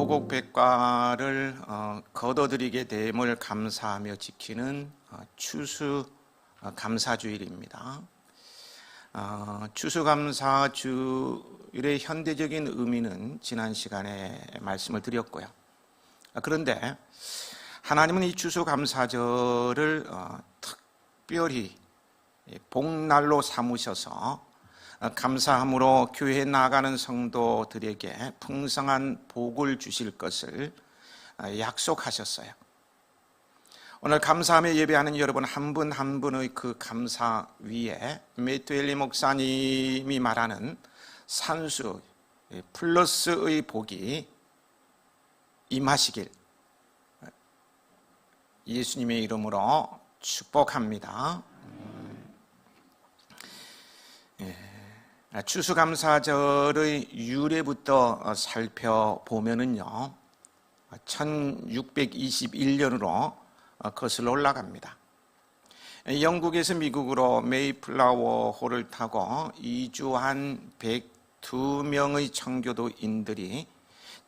오곡백과를 거둬들이게 됨을 감사하며 지키는 추수감사주일입니다. 추수감사주일의 현대적인 의미는 지난 시간에 말씀을 드렸고요. 그런데 하나님은 이 추수감사절을 특별히 복날로 삼으셔서 감사함으로 교회에 나아가는 성도들에게 풍성한 복을 주실 것을 약속하셨어요. 오늘 감사함에 예배하는 여러분 한 분 한 분의 그 감사 위에 메투엘리 목사님이 말하는 산수 플러스의 복이 임하시길 예수님의 이름으로 축복합니다. 추수감사절의 유래부터 살펴보면은요, 1621년으로 거슬러 올라갑니다. 영국에서 미국으로 메이플라워호를 타고 이주한 102명의 청교도인들이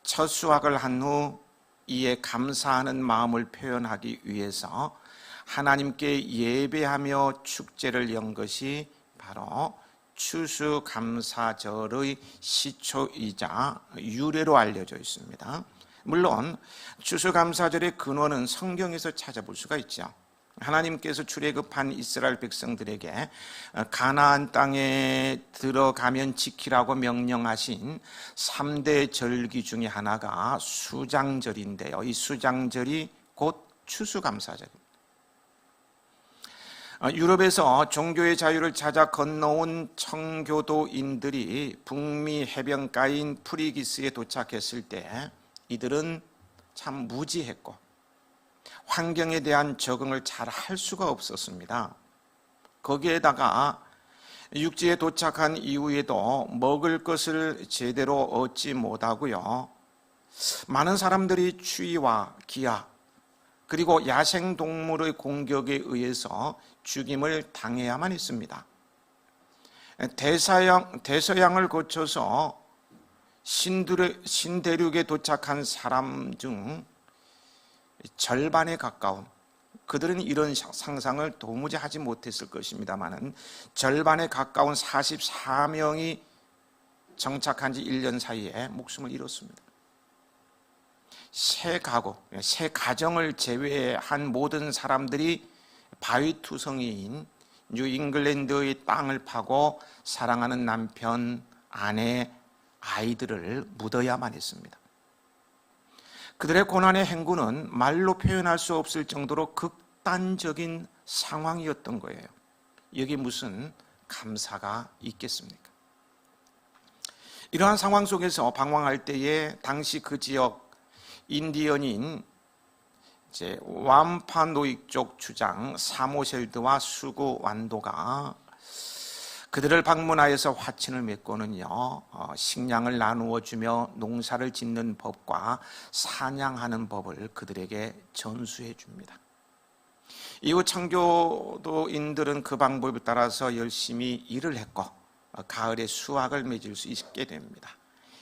첫 수확을 한 후 이에 감사하는 마음을 표현하기 위해서 하나님께 예배하며 축제를 연 것이 바로 추수감사절의 시초이자 유래로 알려져 있습니다. 물론 추수감사절의 근원은 성경에서 찾아볼 수가 있죠. 하나님께서 출애굽한 이스라엘 백성들에게 가나안 땅에 들어가면 지키라고 명령하신 3대 절기 중에 하나가 수장절인데요. 이 수장절이 곧 추수감사절입니다. 유럽에서 종교의 자유를 찾아 건너온 청교도인들이 북미 해변가인 프리기스에 도착했을 때 이들은 참 무지했고 환경에 대한 적응을 잘 할 수가 없었습니다. 거기에다가 육지에 도착한 이후에도 먹을 것을 제대로 얻지 못하고요, 많은 사람들이 추위와 기아 그리고 야생동물의 공격에 의해서 죽임을 당해야만 했습니다. 대서양을 거쳐서 신대륙에 도착한 사람 중 절반에 가까운, 그들은 이런 상상을 도무지 하지 못했을 것입니다만 절반에 가까운 44명이 정착한 지 1년 사이에 목숨을 잃었습니다. 세 가정을 제외한 모든 사람들이 바위투성이인 뉴잉글랜드의 땅을 파고 사랑하는 남편, 아내, 아이들을 묻어야만 했습니다. 그들의 고난의 행군은 말로 표현할 수 없을 정도로 극단적인 상황이었던 거예요. 여기 무슨 감사가 있겠습니까? 이러한 상황 속에서 방황할 때에 당시 그 지역 인디언인 완파노익족 주장 사모셀드와 수구 완도가 그들을 방문하여서 화친을 맺고는요, 식량을 나누어 주며 농사를 짓는 법과 사냥하는 법을 그들에게 전수해 줍니다. 이후 청교도인들은 그 방법에 따라서 열심히 일을 했고 가을에 수확을 맺을 수 있게 됩니다.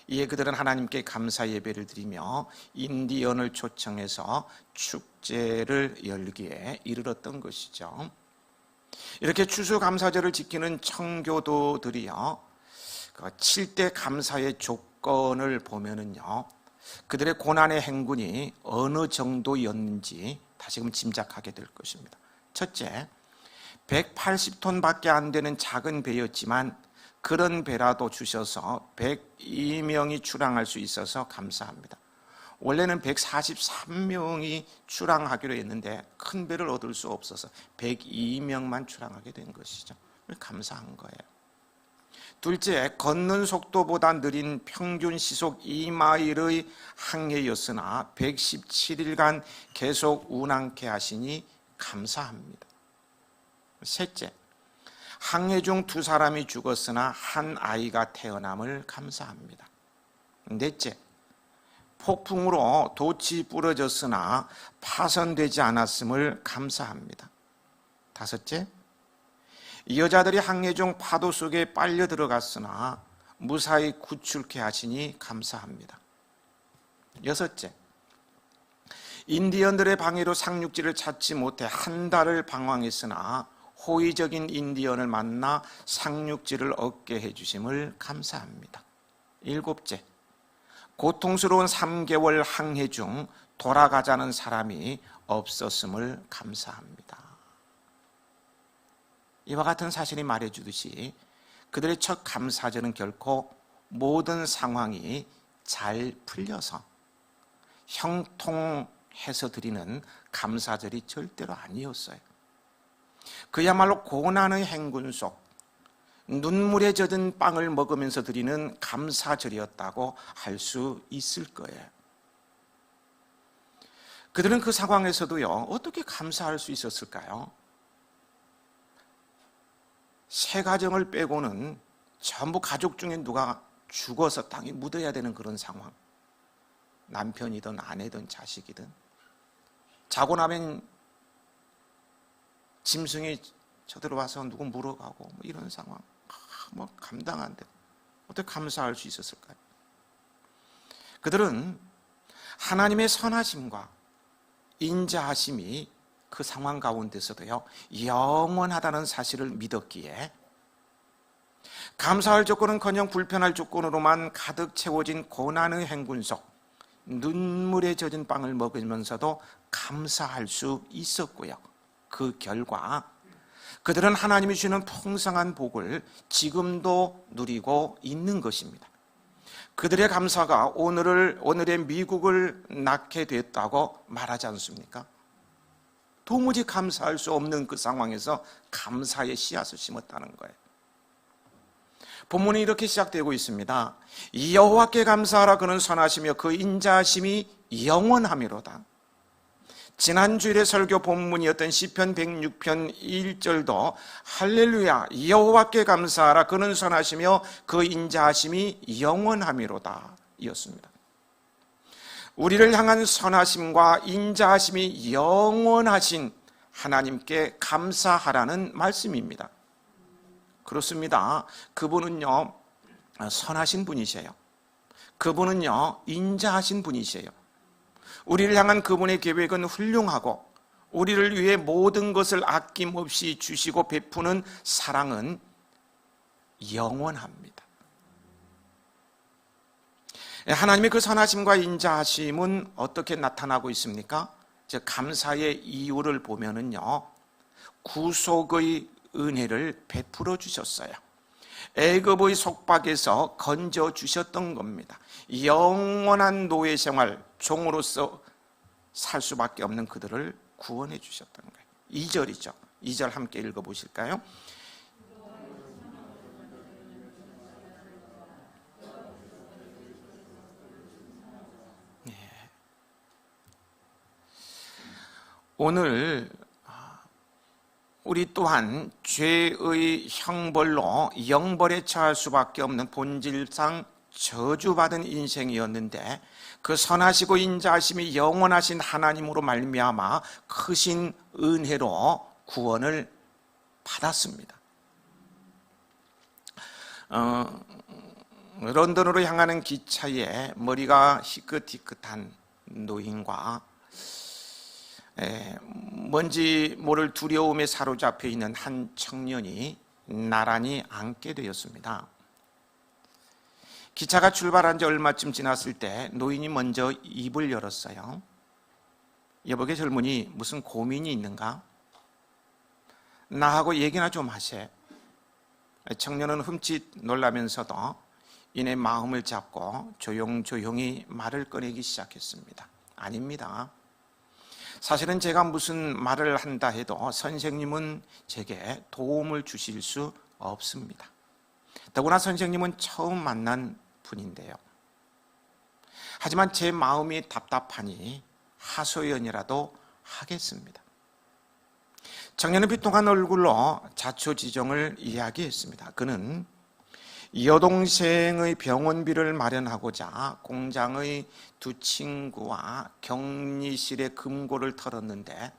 이에 그들은 하나님께 감사 예배를 드리며 인디언을 초청해서 축제를 열기에 이르렀던 것이죠. 이렇게 추수감사절을 지키는 청교도들이요, 7대 감사의 조건을 보면은요, 그들의 고난의 행군이 어느 정도였는지 다시금 짐작하게 될 것입니다. 첫째, 180톤밖에 안 되는 작은 배였지만 그런 배라도 주셔서 102명이 출항할 수 있어서 감사합니다. 원래는 143명이 출항하기로 했는데 큰 배를 얻을 수 없어서 102명만 출항하게 된 것이죠. 감사한 거예요. 둘째, 걷는 속도보다 느린 평균 시속 2마일의 항해였으나 117일간 계속 운항케 하시니 감사합니다. 셋째, 항해 중 2사람이 죽었으나 한 아이가 태어남을 감사합니다. 넷째, 폭풍으로 돛이 부러졌으나 파손되지 않았음을 감사합니다. 다섯째, 여자들이 항해 중 파도 속에 빨려 들어갔으나 무사히 구출케 하시니 감사합니다. 6째, 인디언들의 방해로 상륙지를 찾지 못해 한 달을 방황했으나 호의적인 인디언을 만나 상륙지를 얻게 해주심을 감사합니다. 7째, 고통스러운 3개월 항해 중 돌아가자는 사람이 없었음을 감사합니다. 이와 같은 사실이 말해주듯이 그들의 첫 감사절은 결코 모든 상황이 잘 풀려서 형통해서 드리는 감사절이 절대로 아니었어요. 그야말로 고난의 행군 속 눈물에 젖은 빵을 먹으면서 드리는 감사절이었다고 할 수 있을 거예요. 그들은 그 상황에서도요, 어떻게 감사할 수 있었을까요? 세 가정을 빼고는 전부 가족 중에 누가 죽어서 땅에 묻어야 되는 그런 상황. 남편이든 아내든 자식이든. 자고 나면 짐승이 쳐들어와서 누구 물어가고 뭐 이런 상황. 뭐 감당 안 돼. 어떻게 감사할 수 있었을까요? 그들은 하나님의 선하심과 인자하심이 그 상황 가운데서도요, 영원하다는 사실을 믿었기에 감사할 조건은커녕 불편할 조건으로만 가득 채워진 고난의 행군 속 눈물에 젖은 빵을 먹으면서도 감사할 수 있었고요. 그 결과 그들은 하나님이 주시는 풍성한 복을 지금도 누리고 있는 것입니다. 그들의 감사가 오늘의 미국을 낳게 됐다고 말하지 않습니까? 도무지 감사할 수 없는 그 상황에서 감사의 씨앗을 심었다는 거예요. 본문이 이렇게 시작되고 있습니다. 여호와께 감사하라. 그는 선하시며 그 인자하심이 영원하미로다. 지난주일의 설교 본문이었던 시편 106편 1절도 할렐루야 여호와께 감사하라. 그는 선하시며 그 인자하심이 영원하미로다 이었습니다. 우리를 향한 선하심과 인자하심이 영원하신 하나님께 감사하라는 말씀입니다. 그렇습니다. 그분은요, 선하신 분이세요. 그분은요, 인자하신 분이세요. 우리를 향한 그분의 계획은 훌륭하고 우리를 위해 모든 것을 아낌없이 주시고 베푸는 사랑은 영원합니다. 하나님의 그 선하심과 인자하심은 어떻게 나타나고 있습니까? 즉 감사의 이유를 보면은요, 구속의 은혜를 베풀어 주셨어요. 애굽의 속박에서 건져 주셨던 겁니다. 영원한 노예 생활, 종으로서 살 수밖에 없는 그들을 구원해 주셨던 거예요. 2절이죠. 2절 함께 읽어 보실까요? 오늘 우리 또한 죄의 형벌로 영벌에 처할 수밖에 없는 본질상 저주받은 인생이었는데 그 선하시고 인자하심이 영원하신 하나님으로 말미암아 크신 은혜로 구원을 받았습니다. 런던으로 향하는 기차에 머리가 희끗희끗한 노인과 뭔지 모를 두려움에 사로잡혀 있는 한 청년이 나란히 앉게 되었습니다. 기차가 출발한 지 얼마쯤 지났을 때 노인이 먼저 입을 열었어요. 여보게 젊은이 무슨 고민이 있는가? 나하고 얘기나 좀 하세. 청년은 흠칫 놀라면서도 이내 마음을 잡고 조용조용히 말을 꺼내기 시작했습니다. 아닙니다. 사실은 제가 무슨 말을 한다 해도 선생님은 제게 도움을 주실 수 없습니다. 더구나 선생님은 처음 만난 분인데요. 하지만 제 마음이 답답하니 하소연이라도 하겠습니다. 청년은 비통한 얼굴로 자초지종을 이야기했습니다. 그는 여동생의 병원비를 마련하고자 공장의 두 친구와 격리실에 금고를 털었는데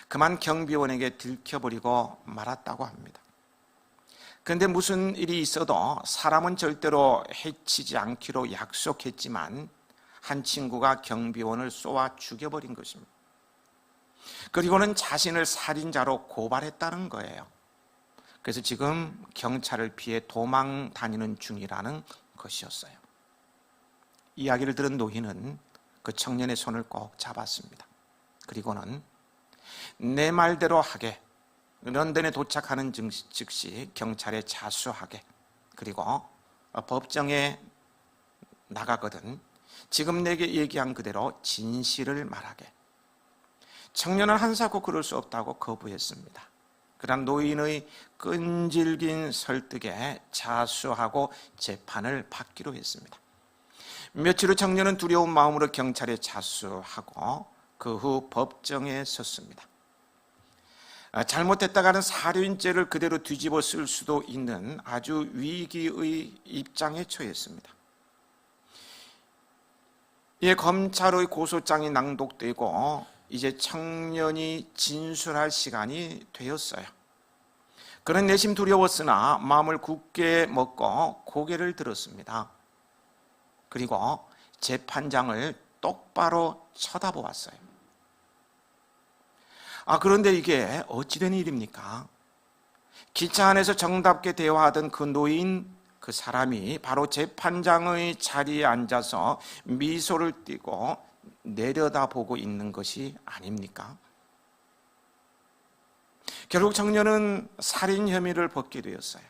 그만 경비원에게 들켜버리고 말았다고 합니다. 그런데 무슨 일이 있어도 사람은 절대로 해치지 않기로 약속했지만 한 친구가 경비원을 쏘아 죽여버린 것입니다. 그리고는 자신을 살인자로 고발했다는 거예요. 그래서 지금 경찰을 피해 도망 다니는 중이라는 것이었어요. 이야기를 들은 노인은 그 청년의 손을 꼭 잡았습니다. 그리고는 내 말대로 하게, 런던에 도착하는 즉시 경찰에 자수하게, 그리고 법정에 나가거든 지금 내게 얘기한 그대로 진실을 말하게. 청년은 한사코 그럴 수 없다고 거부했습니다. 그러나 노인의 끈질긴 설득에 자수하고 재판을 받기로 했습니다. 며칠 후 청년은 두려운 마음으로 경찰에 자수하고 그 후 법정에 섰습니다. 잘못했다가는 살인죄를 그대로 뒤집어 쓸 수도 있는 아주 위기의 입장에 처했습니다. 이에 검찰의 고소장이 낭독되고 이제 청년이 진술할 시간이 되었어요. 그는 내심 두려웠으나 마음을 굳게 먹고 고개를 들었습니다. 그리고 재판장을 똑바로 쳐다보았어요. 그런데 이게 어찌된 일입니까? 기차 안에서 정답게 대화하던 그 노인, 그 사람이 바로 재판장의 자리에 앉아서 미소를 띠고 내려다보고 있는 것이 아닙니까? 결국 청년은 살인 혐의를 벗게 되었어요.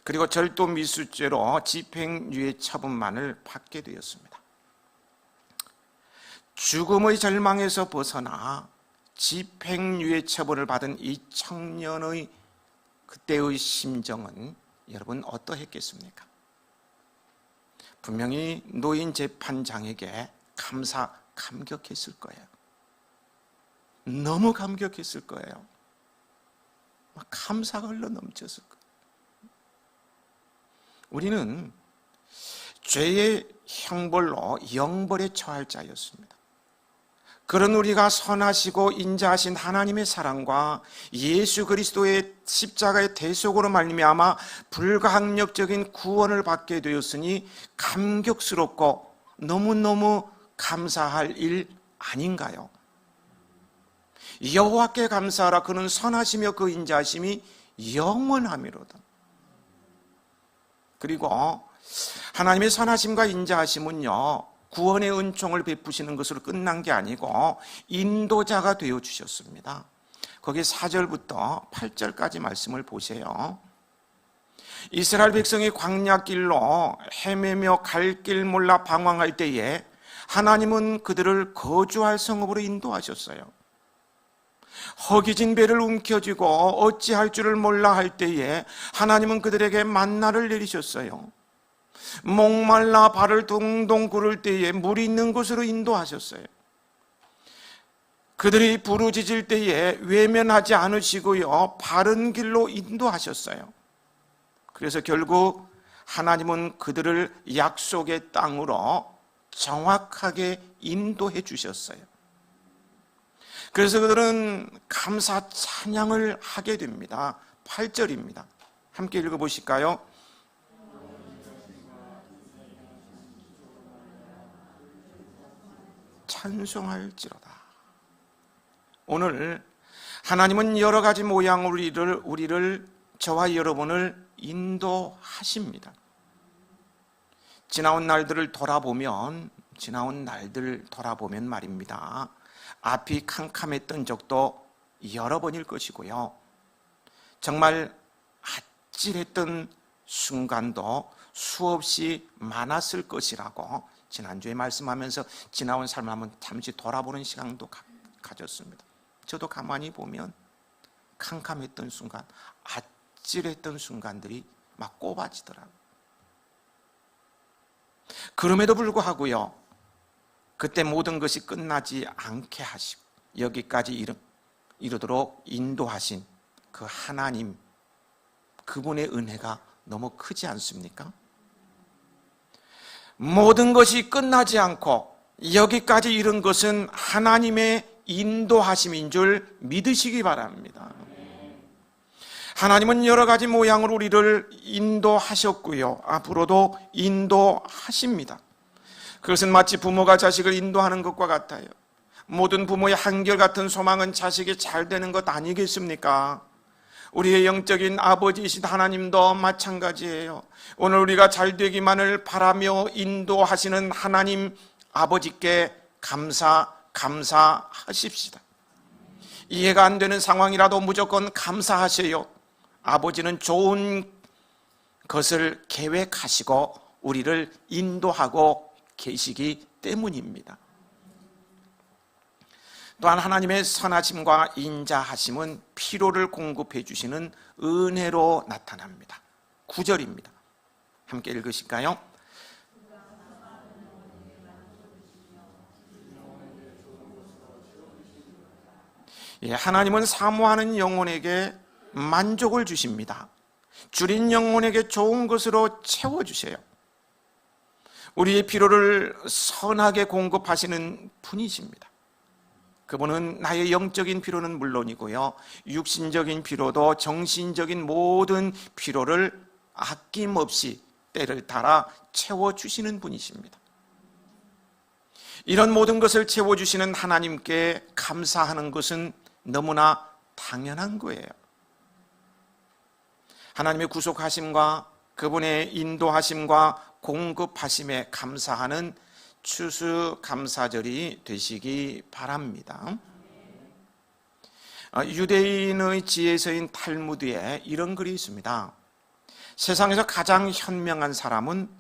그리고 절도 미수죄로 집행유예 처분만을 받게 되었습니다. 죽음의 절망에서 벗어나 집행유예 처분을 받은 이 청년의 그때의 심정은 여러분 어떠했겠습니까? 분명히 노인 재판장에게 감격했을 거예요. 너무 감격했을 거예요. 막 감사가 흘러 넘쳤을 거예요. 우리는 죄의 형벌로 영벌에 처할 자였습니다. 그런 우리가 선하시고 인자하신 하나님의 사랑과 예수 그리스도의 십자가의 대속으로 말미암아 불가항력적인 구원을 받게 되었으니 감격스럽고 너무너무 감사할 일 아닌가요? 여호와께 감사하라. 그는 선하시며 그 인자하심이 영원하미로다. 그리고 하나님의 선하심과 인자하심은요, 구원의 은총을 베푸시는 것으로 끝난 게 아니고 인도자가 되어주셨습니다. 거기 4절부터 8절까지 말씀을 보세요. 이스라엘 백성이 광야길로 헤매며 갈 길 몰라 방황할 때에 하나님은 그들을 거주할 성읍으로 인도하셨어요. 허기진 배를 움켜쥐고 어찌할 줄을 몰라 할 때에 하나님은 그들에게 만나를 내리셨어요. 목말라 발을 동동 구를 때에 물이 있는 곳으로 인도하셨어요. 그들이 부르짖을 때에 외면하지 않으시고요, 바른 길로 인도하셨어요. 그래서 결국 하나님은 그들을 약속의 땅으로 정확하게 인도해 주셨어요. 그래서 그들은 감사 찬양을 하게 됩니다. 8절입니다. 함께 읽어보실까요? 찬송할지로다. 오늘 하나님은 여러 가지 모양으로 우리를 저와 여러분을 인도하십니다. 지나온 날들 돌아보면 말입니다. 앞이 캄캄했던 적도 여러 번일 것이고요. 정말 아찔했던 순간도 수없이 많았을 것이라고 지난주에 말씀하면서 지나온 삶을 한번 잠시 돌아보는 시간도 가졌습니다. 저도 가만히 보면 캄캄했던 순간, 아찔했던 순간들이 막 꼽아지더라고요. 그럼에도 불구하고요, 그때 모든 것이 끝나지 않게 하시고 여기까지 이르도록 인도하신 그 하나님, 그분의 은혜가 너무 크지 않습니까? 모든 것이 끝나지 않고 여기까지 이른 것은 하나님의 인도하심인 줄 믿으시기 바랍니다. 하나님은 여러 가지 모양으로 우리를 인도하셨고요, 앞으로도 인도하십니다. 그것은 마치 부모가 자식을 인도하는 것과 같아요. 모든 부모의 한결같은 소망은 자식이 잘 되는 것 아니겠습니까? 우리의 영적인 아버지이신 하나님도 마찬가지예요. 오늘 우리가 잘 되기만을 바라며 인도하시는 하나님 아버지께 감사하십시다. 이해가 안 되는 상황이라도 무조건 감사하세요. 아버지는 좋은 것을 계획하시고 우리를 인도하고 계시기 때문입니다. 또한 하나님의 선하심과 인자하심은 필요를 공급해 주시는 은혜로 나타납니다. 9절입니다. 함께 읽으실까요? 하나님은 사모하는 영혼에게 만족을 주십니다. 줄인 영혼에게 좋은 것으로 채워주세요. 우리의 필요를 선하게 공급하시는 분이십니다. 그분은 나의 영적인 필요는 물론이고요, 육신적인 필요도 정신적인 모든 필요를 아낌없이 때를 따라 채워주시는 분이십니다. 이런 모든 것을 채워주시는 하나님께 감사하는 것은 너무나 당연한 거예요. 하나님의 구속하심과 그분의 인도하심과 공급하심에 감사하는 추수감사절이 되시기 바랍니다. 유대인의 지혜서인 탈무드에 이런 글이 있습니다. 세상에서 가장 현명한 사람은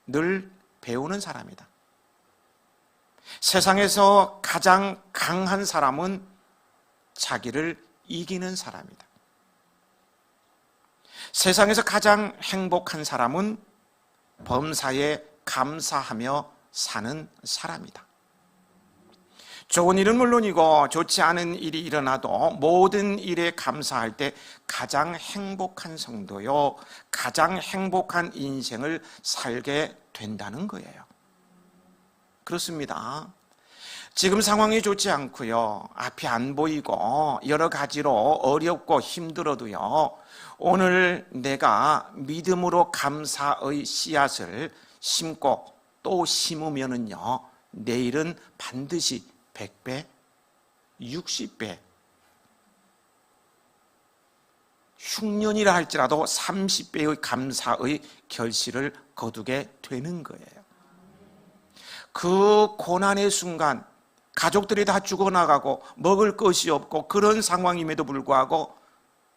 늘 배우는 사람이다. 세상에서 가장 강한 사람은 자기를 이기는 사람이다. 세상에서 가장 행복한 사람은 범사에 감사하며 사는 사람이다. 좋은 일은 물론이고 좋지 않은 일이 일어나도 모든 일에 감사할 때 가장 행복한 성도요, 가장 행복한 인생을 살게 된다는 거예요. 그렇습니다. 지금 상황이 좋지 않고요, 앞이 안 보이고 여러 가지로 어렵고 힘들어도요, 오늘 내가 믿음으로 감사의 씨앗을 심고 또 심으면은요, 내일은 반드시 100배, 60배, 흉년이라 할지라도 30배의 감사의 결실을 거두게 되는 거예요. 그 고난의 순간 가족들이 다 죽어나가고 먹을 것이 없고 그런 상황임에도 불구하고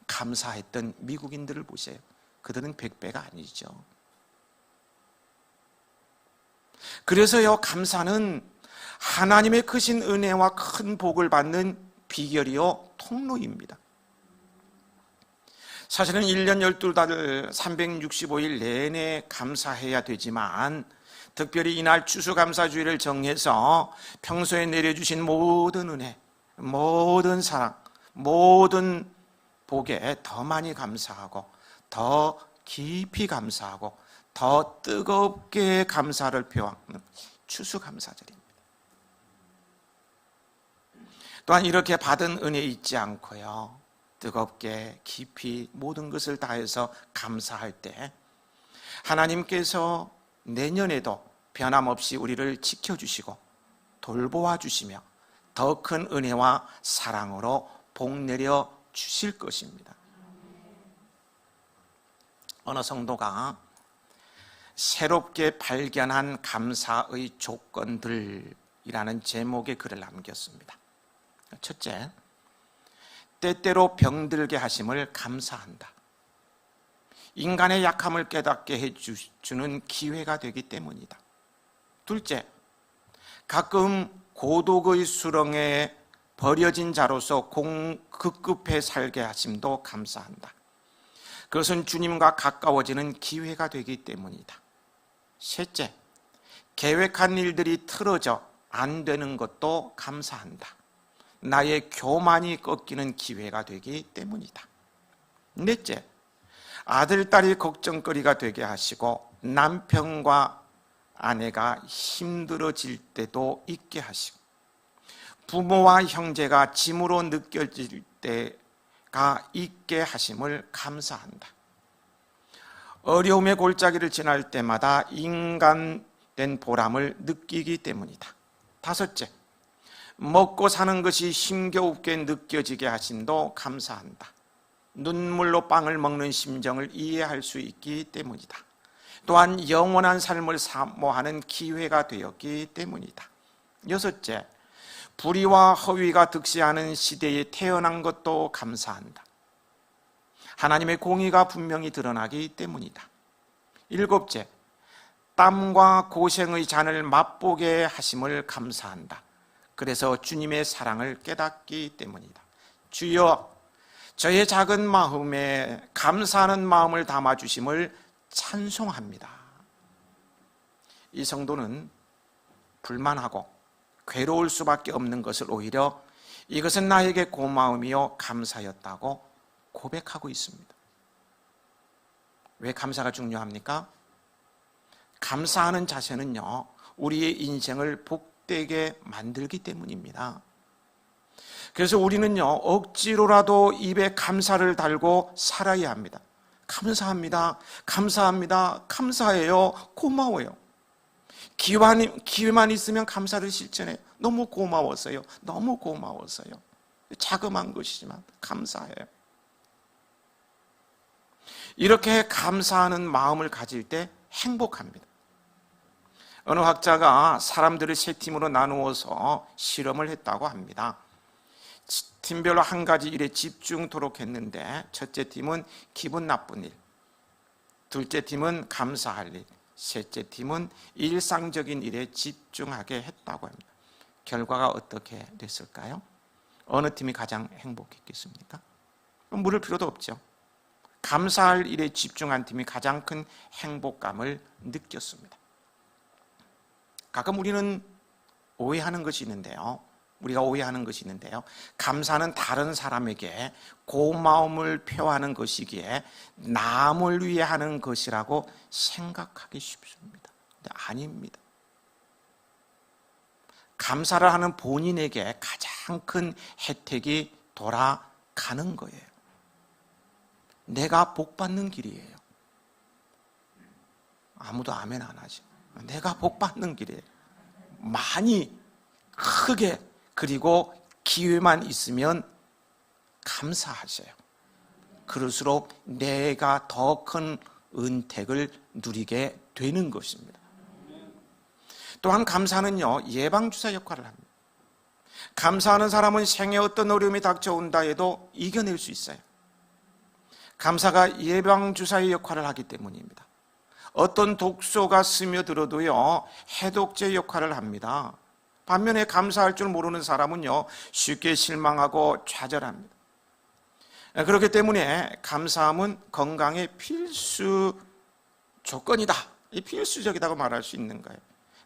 감사했던 미국인들을 보세요. 그들은 100배가 아니죠. 그래서요, 감사는 하나님의 크신 은혜와 큰 복을 받는 비결이요, 통로입니다. 사실은 1년 12달 365일 내내 감사해야 되지만 특별히 이날 추수감사주의를 정해서 평소에 내려주신 모든 은혜, 모든 사랑, 모든 복에 더 많이 감사하고 더 깊이 감사하고 더 뜨겁게 감사를 표하는 추수감사절입니다. 또한 이렇게 받은 은혜 잊지 않고요, 뜨겁게 깊이 모든 것을 다해서 감사할 때 하나님께서 내년에도 변함없이 우리를 지켜주시고 돌보아 주시며 더 큰 은혜와 사랑으로 복내려 주실 것입니다. 어느 성도가 새롭게 발견한 감사의 조건들이라는 제목의 글을 남겼습니다. 첫째, 때때로 병들게 하심을 감사한다. 인간의 약함을 깨닫게 해주는 기회가 되기 때문이다. 둘째, 가끔 고독의 수렁에 버려진 자로서 급급해 살게 하심도 감사한다. 그것은 주님과 가까워지는 기회가 되기 때문이다. 셋째, 계획한 일들이 틀어져 안 되는 것도 감사한다. 나의 교만이 꺾이는 기회가 되기 때문이다. 넷째, 아들, 딸이 걱정거리가 되게 하시고 남편과 아내가 힘들어질 때도 있게 하시고 부모와 형제가 짐으로 느껴질 때가 있게 하심을 감사한다. 어려움의 골짜기를 지날 때마다 인간 된 보람을 느끼기 때문이다. 다섯째, 먹고 사는 것이 힘겨우게 느껴지게 하심도 감사한다. 눈물로 빵을 먹는 심정을 이해할 수 있기 때문이다. 또한 영원한 삶을 사모하는 기회가 되었기 때문이다. 여섯째, 불의와 허위가 득세하는 시대에 태어난 것도 감사한다. 하나님의 공의가 분명히 드러나기 때문이다. 일곱째, 땀과 고생의 잔을 맛보게 하심을 감사한다. 그래서 주님의 사랑을 깨닫기 때문이다. 주여, 저의 작은 마음에 감사하는 마음을 담아주심을 찬송합니다. 이 성도는 불만하고 괴로울 수밖에 없는 것을 오히려 이것은 나에게 고마움이요 감사였다고 고백하고 있습니다. 왜 감사가 중요합니까? 감사하는 자세는요, 우리의 인생을 복되게 만들기 때문입니다. 그래서 우리는요, 억지로라도 입에 감사를 달고 살아야 합니다. 감사합니다. 감사합니다. 감사해요. 고마워요. 기회만 있으면 감사를 실천해요. 너무 고마웠어요. 너무 고마웠어요. 자그마한 것이지만 감사해요. 이렇게 감사하는 마음을 가질 때 행복합니다. 어느 학자가 사람들을 세 팀으로 나누어서 실험을 했다고 합니다. 팀별로 한 가지 일에 집중토록 했는데, 첫째 팀은 기분 나쁜 일, 둘째 팀은 감사할 일, 셋째 팀은 일상적인 일에 집중하게 했다고 합니다. 결과가 어떻게 됐을까요? 어느 팀이 가장 행복했겠습니까? 물을 필요도 없죠. 감사할 일에 집중한 팀이 가장 큰 행복감을 느꼈습니다. 가끔 우리가 오해하는 것이 있는데요. 감사는 다른 사람에게 고마움을 표하는 것이기에 남을 위해 하는 것이라고 생각하기 쉽습니다. 근데 아닙니다. 감사를 하는 본인에게 가장 큰 혜택이 돌아가는 거예요. 내가 복 받는 길이에요. 아무도 아멘 안 하죠. 내가 복 받는 길이에요. 많이 크게, 그리고 기회만 있으면 감사하세요. 그럴수록 내가 더 큰 은택을 누리게 되는 것입니다. 또한 감사는요, 예방주사 역할을 합니다. 감사하는 사람은 생에 어떤 어려움이 닥쳐온다 해도 이겨낼 수 있어요. 감사가 예방주사의 역할을 하기 때문입니다. 어떤 독소가 스며들어도요, 해독제 역할을 합니다. 반면에 감사할 줄 모르는 사람은요, 쉽게 실망하고 좌절합니다. 그렇기 때문에 감사함은 건강의 필수 조건이다, 필수적이라고 말할 수 있는 거예요.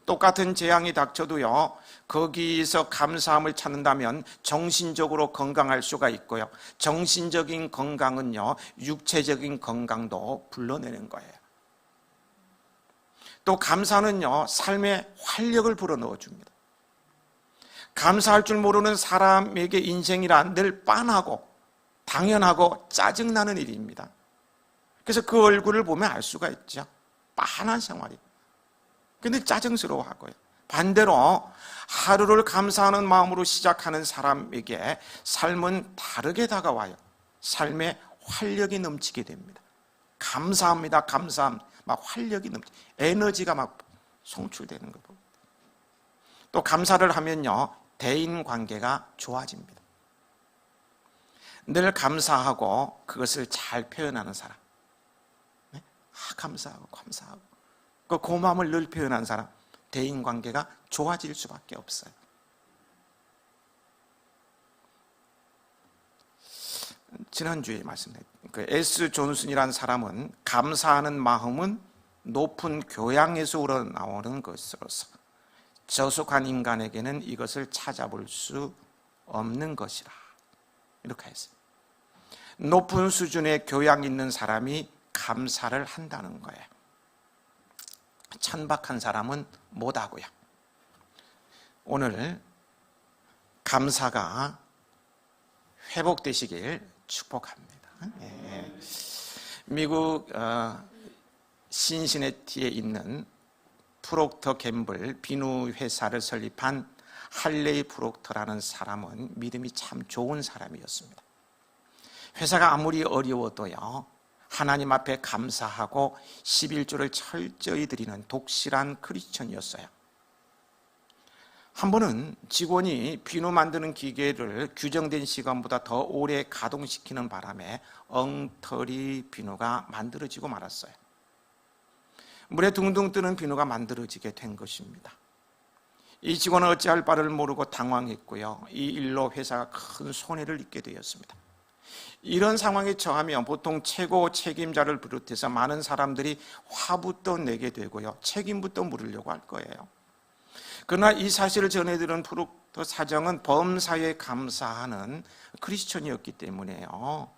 똑같은 재앙이 닥쳐도요, 거기서 감사함을 찾는다면 정신적으로 건강할 수가 있고요, 정신적인 건강은요, 육체적인 건강도 불러내는 거예요. 또 감사는요, 삶에 활력을 불어넣어 줍니다. 감사할 줄 모르는 사람에게 인생이란 늘 빤하고 당연하고 짜증나는 일입니다. 그래서 그 얼굴을 보면 알 수가 있죠. 빤한 생활이. 근데 짜증스러워하고요. 반대로 하루를 감사하는 마음으로 시작하는 사람에게 삶은 다르게 다가와요. 삶에 활력이 넘치게 됩니다. 감사합니다. 감사합니다. 막 활력이 에너지가 막 송출되는 거 보고. 또 감사를 하면요, 대인 관계가 좋아집니다. 늘 감사하고 그것을 잘 표현하는 사람, 네? 감사하고 그 고마움을 늘 표현하는 사람, 대인 관계가 좋아질 수밖에 없어요. 지난주에 말씀드린 그 S. 존슨이라는 사람은 감사하는 마음은 높은 교양에서 우러나오는 것으로서 저속한 인간에게는 이것을 찾아볼 수 없는 것이라, 이렇게 했어요. 높은 수준의 교양 있는 사람이 감사를 한다는 거예요. 천박한 사람은 못하고요. 오늘 감사가 회복되시길 축복합니다. 미국 신시내티에 있는 프록터 gem블 비누 회사를 설립한 할레이 프록터라는 사람은 믿음이 참 좋은 사람이었습니다. 회사가 아무리 어려워도요, 하나님 앞에 감사하고 11조를 철저히 드리는 독실한 크리스천이었어요. 한 번은 직원이 비누 만드는 기계를 규정된 시간보다 더 오래 가동시키는 바람에 엉터리 비누가 만들어지고 말았어요. 물에 둥둥 뜨는 비누가 만들어지게 된 것입니다. 이 직원은 어찌할 바를 모르고 당황했고요, 이 일로 회사가 큰 손해를 입게 되었습니다. 이런 상황에 처하면 보통 최고 책임자를 비롯해서 많은 사람들이 화부터 내게 되고요, 책임부터 물으려고 할 거예요. 그러나 이 사실을 전해들은 프록터 사장은 범사에 감사하는 크리스천이었기 때문에요,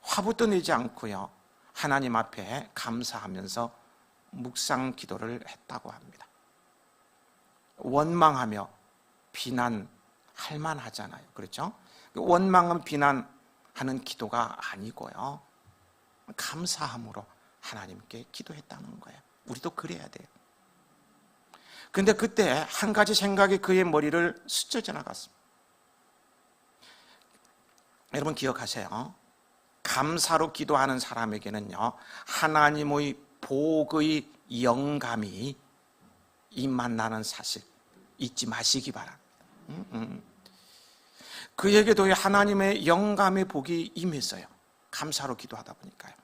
화부터 내지 않고요, 하나님 앞에 감사하면서 묵상 기도를 했다고 합니다. 원망하며 비난할 만하잖아요. 그렇죠? 원망은 비난하는 기도가 아니고요, 감사함으로 하나님께 기도했다는 거예요. 우리도 그래야 돼요. 근데 그때 한 가지 생각이 그의 머리를 스쳐 지나갔습니다. 여러분 기억하세요. 감사로 기도하는 사람에게는요, 하나님의 복의 영감이 임한다는 사실 잊지 마시기 바랍니다. 그에게도 하나님의 영감의 복이 임했어요. 감사로 기도하다 보니까요.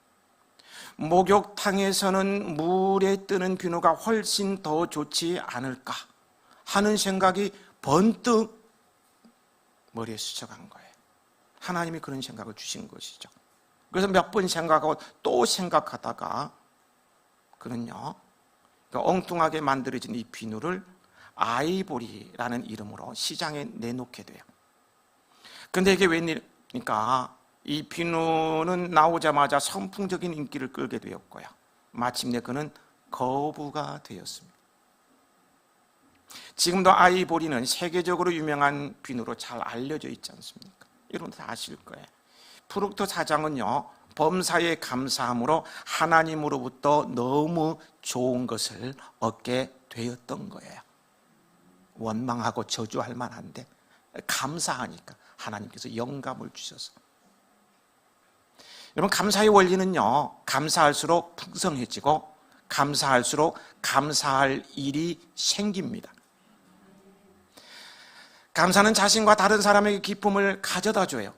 목욕탕에서는 물에 뜨는 비누가 훨씬 더 좋지 않을까 하는 생각이 번뜩 머리에 스쳐간 거예요. 하나님이 그런 생각을 주신 것이죠. 그래서 몇 번 생각하고 또 생각하다가 그는요, 엉뚱하게 만들어진 이 비누를 아이보리라는 이름으로 시장에 내놓게 돼요. 근데 이게 웬일입니까? 이 비누는 나오자마자 선풍적인 인기를 끌게 되었고요, 마침내 그는 거부가 되었습니다. 지금도 아이보리는 세계적으로 유명한 비누로 잘 알려져 있지 않습니까? 여러분 다 아실 거예요. 프록터 사장은요, 범사에 감사함으로 하나님으로부터 너무 좋은 것을 얻게 되었던 거예요. 원망하고 저주할 만한데 감사하니까 하나님께서 영감을 주셔서. 여러분 감사의 원리는요, 감사할수록 풍성해지고 감사할수록 감사할 일이 생깁니다. 감사는 자신과 다른 사람에게 기쁨을 가져다 줘요.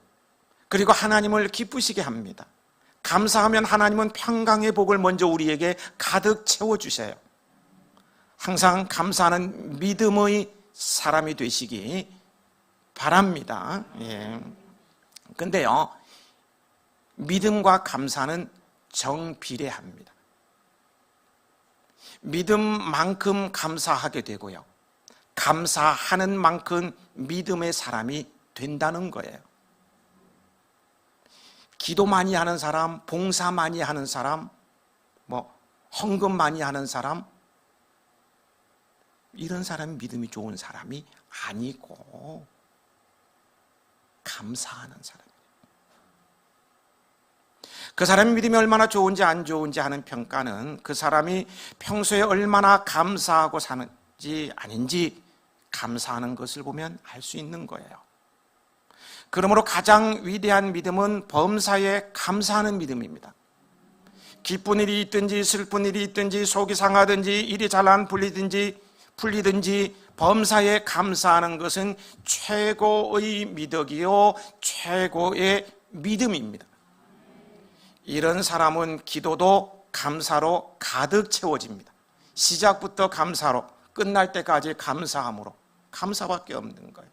그리고 하나님을 기쁘시게 합니다. 감사하면 하나님은 평강의 복을 먼저 우리에게 가득 채워주세요. 항상 감사하는 믿음의 사람이 되시기 바랍니다. 근데요, 믿음과 감사는 정비례합니다. 믿음만큼 감사하게 되고요, 감사하는 만큼 믿음의 사람이 된다는 거예요. 기도 많이 하는 사람, 봉사 많이 하는 사람, 헌금 많이 하는 사람, 이런 사람이 믿음이 좋은 사람이 아니고 감사하는 사람이에요. 그 사람의 믿음이 얼마나 좋은지 안 좋은지 하는 평가는 그 사람이 평소에 얼마나 감사하고 사는지 아닌지 감사하는 것을 보면 알 수 있는 거예요. 그러므로 가장 위대한 믿음은 범사에 감사하는 믿음입니다. 기쁜 일이 있든지 슬픈 일이 있든지 속이 상하든지 일이 잘 안 풀리든지 범사에 감사하는 것은 최고의 미덕이요 최고의 믿음입니다. 이런 사람은 기도도 감사로 가득 채워집니다. 시작부터 감사로, 끝날 때까지 감사함으로, 감사밖에 없는 거예요.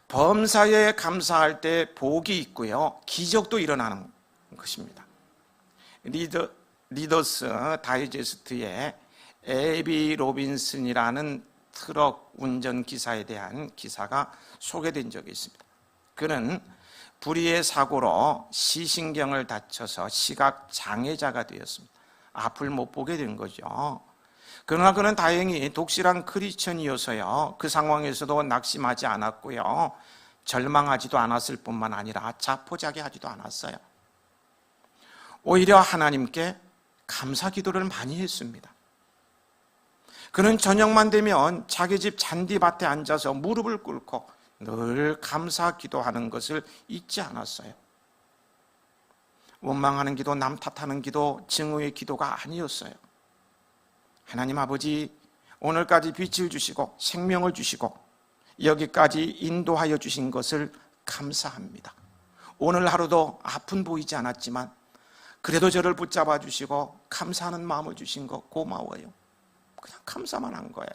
범사에 감사할 때 복이 있고요, 기적도 일어나는 것입니다. 리더스 다이제스트에 에비 로빈슨이라는 트럭 운전기사에 대한 기사가 소개된 적이 있습니다. 그는 불의의 사고로 시신경을 다쳐서 시각장애자가 되었습니다. 앞을 못 보게 된 거죠. 그러나 그는 다행히 독실한 크리스천이어서요, 그 상황에서도 낙심하지 않았고요, 절망하지도 않았을 뿐만 아니라 자포자기하지도 않았어요. 오히려 하나님께 감사 기도를 많이 했습니다. 그는 저녁만 되면 자기 집 잔디밭에 앉아서 무릎을 꿇고 늘 감사 기도하는 것을 잊지 않았어요. 원망하는 기도, 남 탓하는 기도, 증오의 기도가 아니었어요. 하나님 아버지, 오늘까지 빛을 주시고 생명을 주시고 여기까지 인도하여 주신 것을 감사합니다. 오늘 하루도 아픈 보이지 않았지만 그래도 저를 붙잡아 주시고 감사하는 마음을 주신 거 고마워요. 그냥 감사만 한 거예요.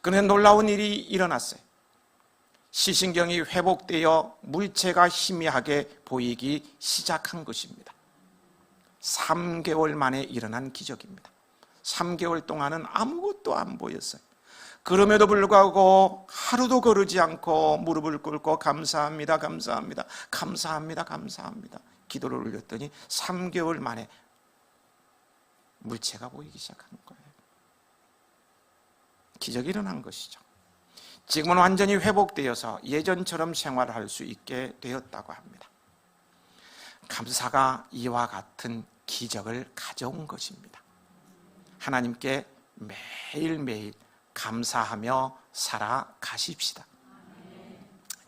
그런데 놀라운 일이 일어났어요. 시신경이 회복되어 물체가 희미하게 보이기 시작한 것입니다. 3개월 만에 일어난 기적입니다. 3개월 동안은 아무것도 안 보였어요. 그럼에도 불구하고 하루도 거르지 않고 무릎을 꿇고 감사합니다, 감사합니다, 감사합니다, 감사합니다 기도를 올렸더니 3개월 만에 물체가 보이기 시작한 거예요. 기적이 일어난 것이죠. 지금은 완전히 회복되어서 예전처럼 생활할 수 있게 되었다고 합니다. 감사가 이와 같은 기적을 가져온 것입니다. 하나님께 매일매일 감사하며 살아가십시다.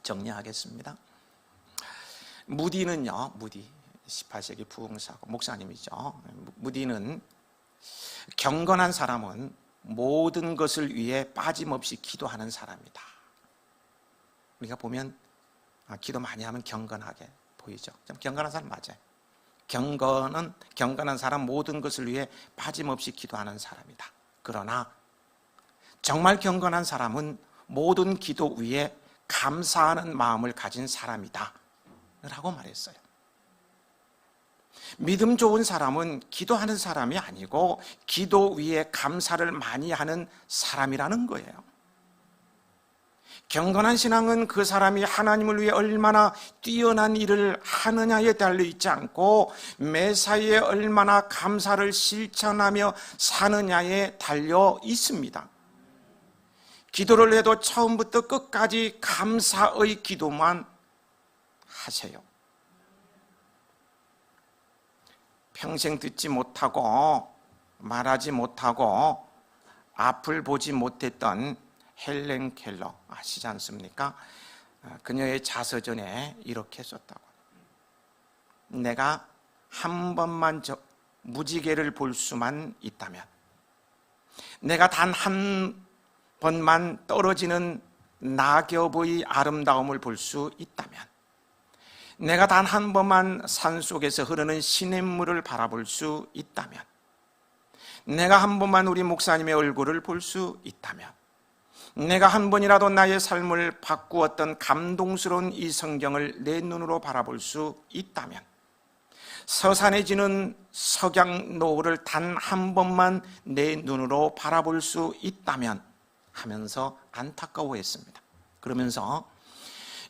정리하겠습니다. 무디는요, 무디 18세기 부흥사고 목사님이죠. 무디는 경건한 사람은 모든 것을 위해 빠짐없이 기도하는 사람이다. 우리가 보면 기도 많이 하면 경건하게 보이죠. 좀 경건한 사람 맞아요. 경건한 사람, 모든 것을 위해 빠짐없이 기도하는 사람이다. 그러나 정말 경건한 사람은 모든 기도 위에 감사하는 마음을 가진 사람이다 라고 말했어요. 믿음 좋은 사람은 기도하는 사람이 아니고 기도 위에 감사를 많이 하는 사람이라는 거예요. 경건한 신앙은 그 사람이 하나님을 위해 얼마나 뛰어난 일을 하느냐에 달려있지 않고 매사에 얼마나 감사를 실천하며 사느냐에 달려 있습니다. 기도를 해도 처음부터 끝까지 감사의 기도만 하세요. 평생 듣지 못하고 말하지 못하고 앞을 보지 못했던 헬렌 켈러 아시지 않습니까? 그녀의 자서전에 이렇게 썼다고. 내가 한 번만 무지개를 볼 수만 있다면, 내가 단 한 번만 떨어지는 낙엽의 아름다움을 볼 수 있다면, 내가 단 한 번만 산속에서 흐르는 시냇물을 바라볼 수 있다면, 내가 한 번만 우리 목사님의 얼굴을 볼 수 있다면, 내가 한 번이라도 나의 삶을 바꾸었던 감동스러운 이 성경을 내 눈으로 바라볼 수 있다면, 서산에 지는 석양 노을을 단 한 번만 내 눈으로 바라볼 수 있다면 하면서 안타까워했습니다. 그러면서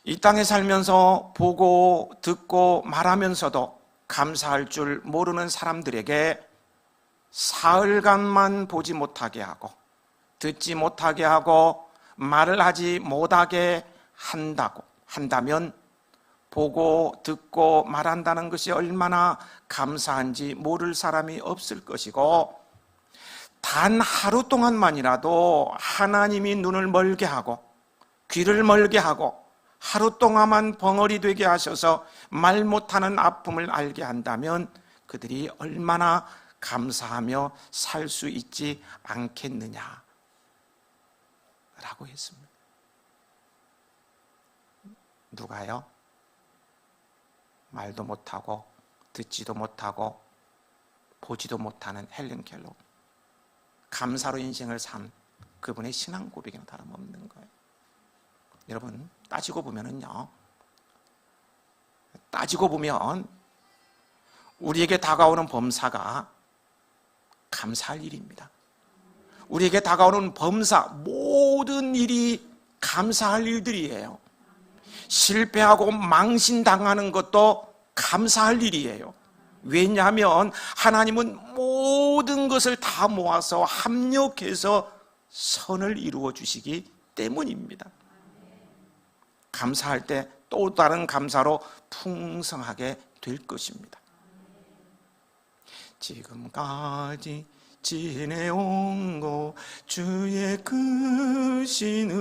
이 땅에 살면서 보고 듣고 말하면서도 감사할 줄 모르는 사람들에게 사흘간만 보지 못하게 하고 듣지 못하게 하고 말을 하지 못하게 한다면 보고 듣고 말한다는 것이 얼마나 감사한지 모를 사람이 없을 것이고, 단 하루 동안만이라도 하나님이 눈을 멀게 하고 귀를 멀게 하고 하루 동안만 벙어리 되게 하셔서 말 못하는 아픔을 알게 한다면 그들이 얼마나 감사하며 살 수 있지 않겠느냐 라고 했습니다. 누가요? 말도 못하고 듣지도 못하고 보지도 못하는 헬렌 켈러. 감사로 인생을 산 그분의 신앙 고백에는 다름없는 거예요. 여러분, 따지고 보면 우리에게 다가오는 범사가 감사할 일입니다. 우리에게 다가오는 범사, 모든 일이 감사할 일들이에요. 실패하고 망신당하는 것도 감사할 일이에요. 왜냐하면 하나님은 모든 것을 다 모아서 합력해서 선을 이루어 주시기 때문입니다. 감사할 때 또 다른 감사로 풍성하게 될 것입니다. 지금까지 지내온 것 주의 크신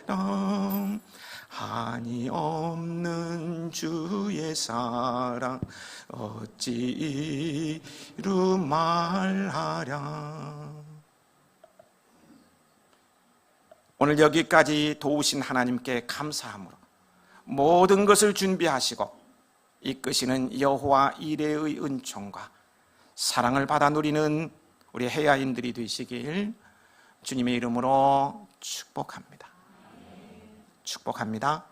은혜랑 한이 없는 주의 사랑 어찌 이루 말하랴. 오늘 여기까지 도우신 하나님께 감사함으로 모든 것을 준비하시고 이끄시는 여호와 이레의 은총과 사랑을 받아 누리는 우리 해야인들이 되시길 주님의 이름으로 축복합니다. 축복합니다.